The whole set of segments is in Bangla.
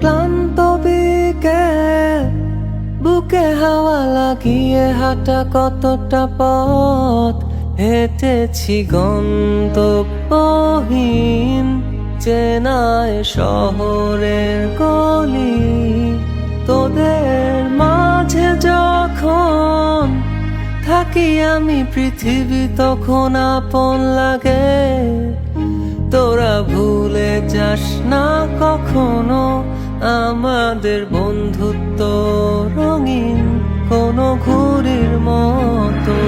ক্লান্ত বিকেল, বুকে হাওয়া লাগিয়ে হাঁটা কতটা পথ হেঁটেছি গন্তব্যহীন চেনায় শহরের গলি। তোদের মাঝে যখন থাকি আমি পৃথিবী তখন আপন লাগে। তোরা ভুলে যাস না কখনো আমাদের বন্ধুত্ব রঙিন কোনো ঘুড়ির মতো।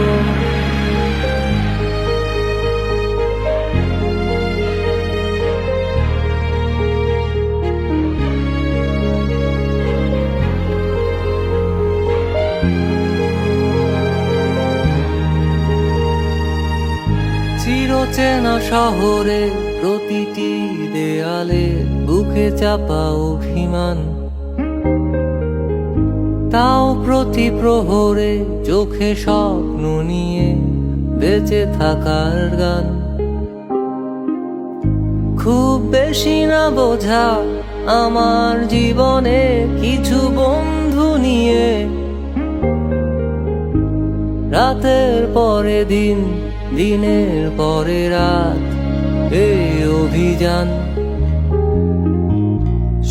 চিরচেনা শহরে প্রতিটি দেয়ালে বুকে চাপা অভিমান, তাও প্রতি প্রহরে চোখে স্বপ্ন নিয়ে বেঁচে থাকার গান। খুব বেশি না বোঝা আমার জীবনে কিছু বন্ধু নিয়ে, রাতের পরে দিন, দিনের পরে রাত এই অভিযান।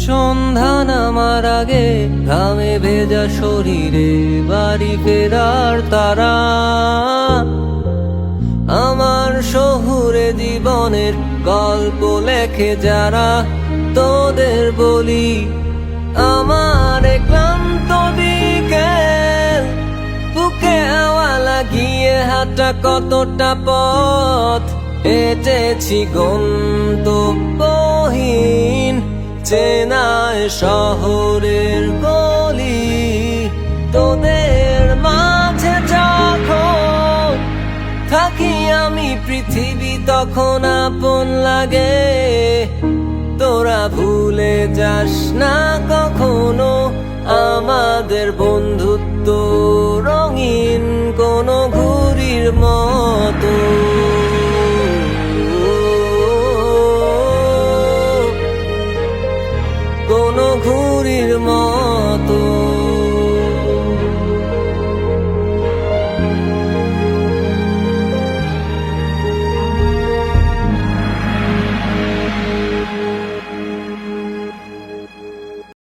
সন্ধ্যা নামার আগে ঘামে ভেজা শরীরে বাড়ি ফেরার তারা। আমার শহুরে জীবনের গল্প লেখে যারা, তোদের বলি আমার ক্লান্ত বিকেল, বুকে হাওয়া লাগিয়ে হাঁটা কতটা পথ হেঁটেছি গন্তব্যহীন চেনায় শহরের গলি। তোদের মাঝে যখন থাকি আমি পৃথিবী তখন আপন লাগে। তোরা ভুলে যাস না কখনো আমাদের বন্ধুত্ব রঙিন কোনো ঘুড়ির মতো।